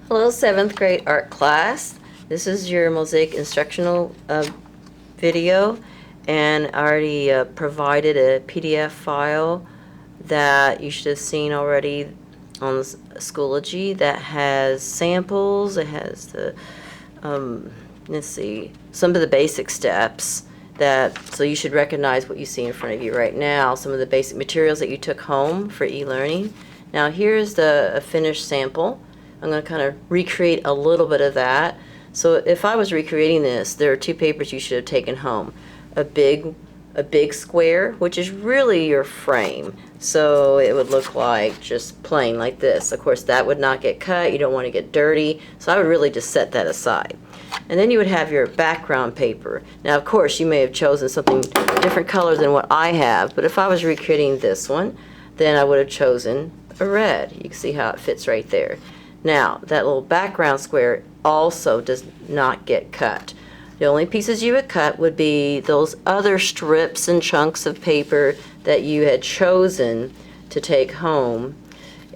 Hello, 7th grade art class. This is your Mosaic instructional video, and I already provided a PDF file that you should have seen already on Schoology that has samples. It has the, let's see, some of the basic steps so you should recognize what you see in front of you right now, some of the basic materials that you took home for e-learning. Now here's a finished sample. I'm going to kind of recreate a little bit of that. So if I was recreating this, there are two papers you should have taken home. A big square, which is really your frame. So it would look like just plain like this. Of course, that would not get cut. You don't want to get dirty. So I would really just set that aside. And then you would have your background paper. Now, of course, you may have chosen something different color than what I have, but if I was recreating this one, then I would have chosen a red. You can see how it fits right there. Now, that little background square also does not get cut. The only pieces you would cut would be those other strips and chunks of paper that you had chosen to take home.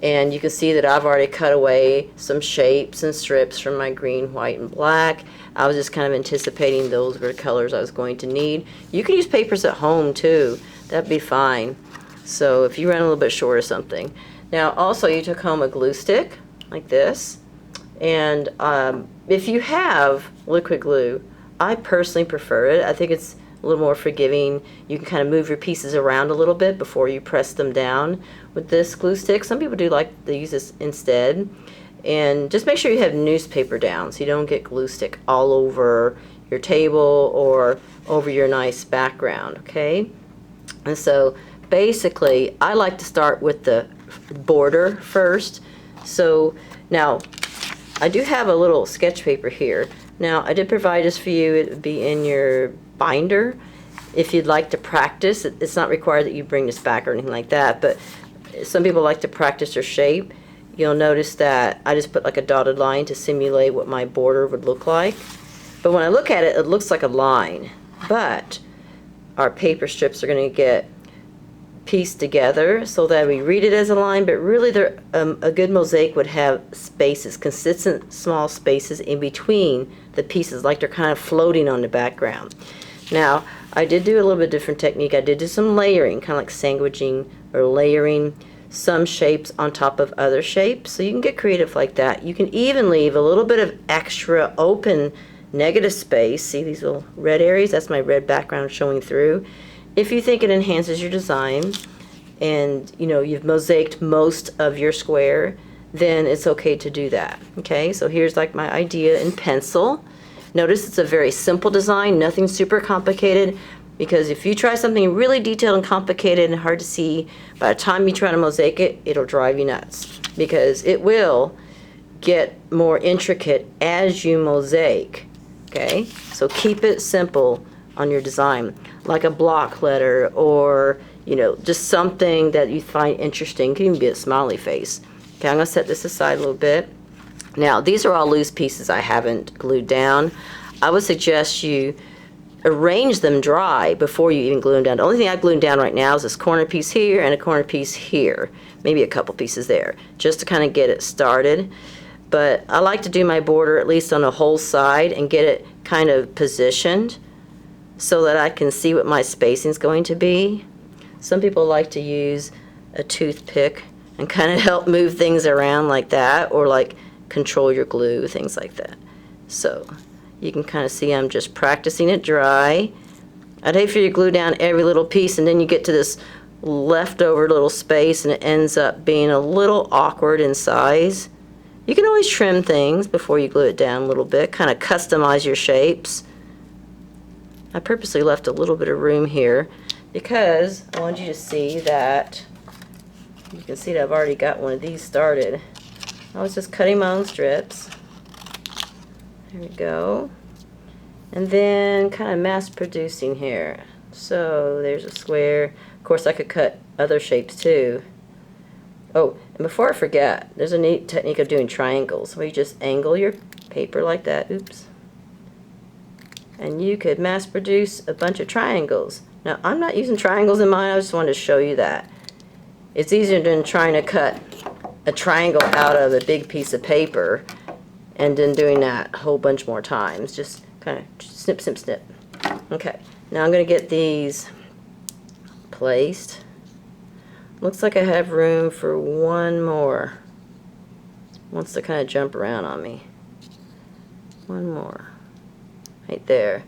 And you can see that I've already cut away some shapes and strips from my green, white, and black. I was just kind of anticipating those were the colors I was going to need. You can use papers at home too. That'd be fine. So if you ran a little bit short or something. Now also you took home a glue stick like this. And if you have liquid glue, I personally prefer it. I think it's a little more forgiving. You can kind of move your pieces around a little bit before you press them down with this glue stick. Some people do like to use this instead. And just make sure you have newspaper down so you don't get glue stick all over your table or over your nice background, okay? And so basically, I like to start with the border first. So now, I do have a little sketch paper here. Now, I did provide this for you. It would be in your binder. If you'd like to practice, it's not required that you bring this back or anything like that, but some people like to practice their shape. You'll notice that I just put like a dotted line to simulate what my border would look like. But when I look at it, it looks like a line. But our paper strips are going to get pieced together so that we read it as a line, but really a good mosaic would have spaces, consistent small spaces in between the pieces, like they're kind of floating on the background. Now, I did do a little bit different technique. I did do some layering, kind of like sandwiching or layering some shapes on top of other shapes. So you can get creative like that. You can even leave a little bit of extra open negative space. See these little red areas? That's my red background showing through. If you think it enhances your design and you've mosaiced most of your square, then it's okay to do that. Okay, so here's like my idea in pencil. Notice it's a very simple design, nothing super complicated, because if you try something really detailed and complicated and hard to see, by the time you try to mosaic it, it'll drive you nuts, because it will get more intricate as you mosaic. Okay, so keep it simple on your design, like a block letter or just something that you find interesting. It can even be a smiley face. Okay, I'm going to set this aside a little bit. Now, these are all loose pieces I haven't glued down. I would suggest you arrange them dry before you even glue them down. The only thing I've glued down right now is this corner piece here and a corner piece here, maybe a couple pieces there, just to kind of get it started. But I like to do my border at least on the whole side and get it kind of positioned so that I can see what my spacing is going to be. Some people like to use a toothpick and kind of help move things around like that, or like control your glue, things like that. So you can kind of see I'm just practicing it dry. I'd hate for you to glue down every little piece and then you get to this leftover little space and it ends up being a little awkward in size. You can always trim things before you glue it down a little bit, kind of customize your shapes. I purposely left a little bit of room here because I want you to see that, you can see that I've already got one of these started. I was just cutting my own strips. There we go. And then kind of mass producing here. So there's a square. Of course I could cut other shapes too. Oh, and before I forget, there's a neat technique of doing triangles where you just angle your paper like that. Oops. And you could mass produce a bunch of triangles. Now, I'm not using triangles in mine, I just wanted to show you that. It's easier than trying to cut a triangle out of a big piece of paper and then doing that a whole bunch more times. Just kind of snip, snip, snip. Okay, now I'm going to get these placed. Looks like I have room for one more. Wants to kind of jump around on me. One more. Right there.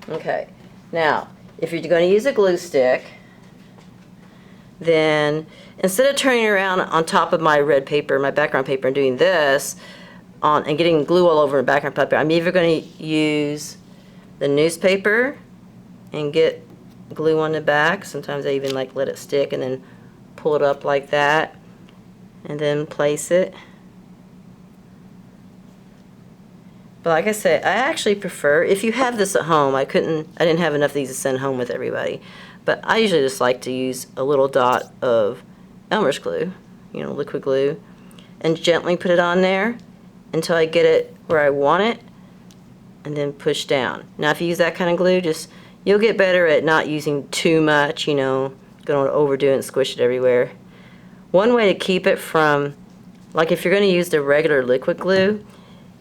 Okay, now if you're going to use a glue stick, then instead of turning around on top of my red paper, my background paper, and doing this and getting glue all over the background paper, I'm either going to use the newspaper and get glue on the back. Sometimes I even like let it stick and then pull it up like that and then place it. But like I said, I actually prefer, if you have this at home, I didn't have enough of these to send home with everybody, but I usually just like to use a little dot of Elmer's glue, liquid glue, and gently put it on there until I get it where I want it, and then push down. Now if you use that kind of glue, you'll get better at not using too much, don't overdo it and squish it everywhere. One way to keep it from, like if you're going to use the regular liquid glue,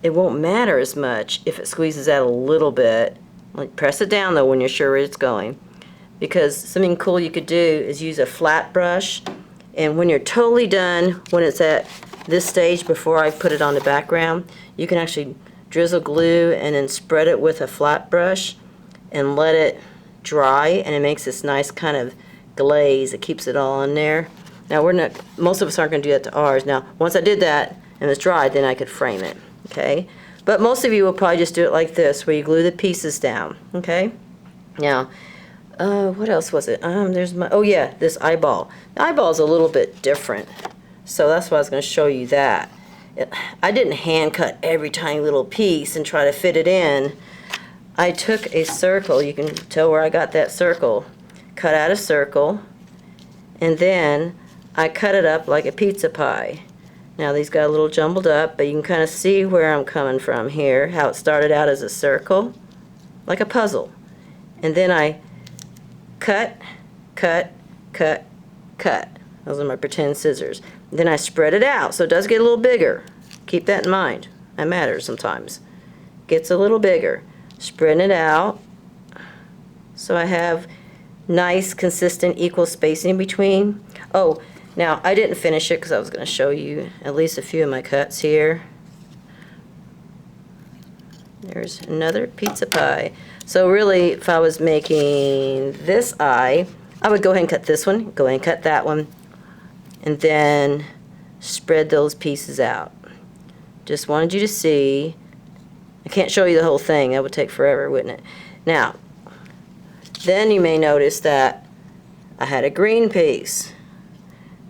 it won't matter as much if it squeezes out a little bit. Like press it down though when you're sure where it's going. Because something cool you could do is use a flat brush, and when you're totally done, when it's at this stage before I put it on the background, you can actually drizzle glue and then spread it with a flat brush and let it dry, and it makes this nice kind of glaze. It keeps it all on there. Now most of us aren't going to do that to ours. Now once I did that and it's dried, then I could frame it. Okay, but most of you will probably just do it like this, where you glue the pieces down. Okay, now what else was it? This eyeball. The eyeball is a little bit different, so that's why I was going to show you that. I didn't hand cut every tiny little piece and try to fit it in. I took a circle. You can tell where I got that circle. Cut out a circle, and then I cut it up like a pizza pie. Now these got a little jumbled up, but you can kind of see where I'm coming from here, how it started out as a circle, like a puzzle. And then I cut, cut, cut, cut. Those are my pretend scissors. And then I spread it out, so it does get a little bigger. Keep that in mind. That matters sometimes. Gets a little bigger. Spreading it out, so I have nice, consistent, equal spacing between. Oh, now, I didn't finish it because I was going to show you at least a few of my cuts here. There's another pizza pie. So really, if I was making this eye, I would go ahead and cut this one, go ahead and cut that one, and then spread those pieces out. Just wanted you to see. I can't show you the whole thing. That would take forever, wouldn't it? Now, then you may notice that I had a green piece.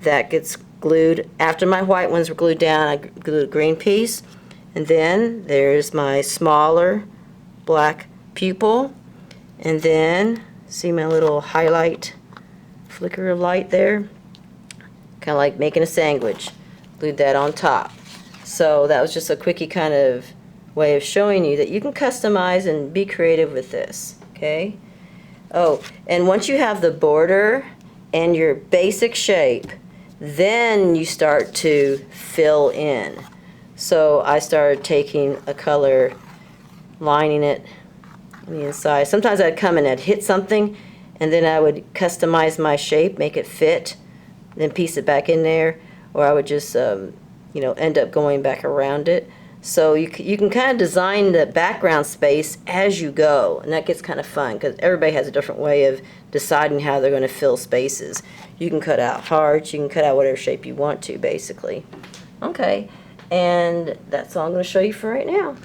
That gets glued. After my white ones were glued down, I glued a green piece, and then there's my smaller black pupil, and then see my little highlight flicker of light there, kind of like making a sandwich. Glued that on top. So that was just a quickie kind of way of showing you that you can customize and be creative with this. Okay. Oh, and once you have the border and your basic shape, then you start to fill in. So I started taking a color, lining it on the inside. Sometimes I'd come and I'd hit something, and then I would customize my shape, make it fit, then piece it back in there, or I would just end up going back around it. So you can kind of design the background space as you go, and that gets kind of fun because everybody has a different way of deciding how they're going to fill spaces. You can cut out hearts, you can cut out whatever shape you want to, basically. Okay, and that's all I'm going to show you for right now.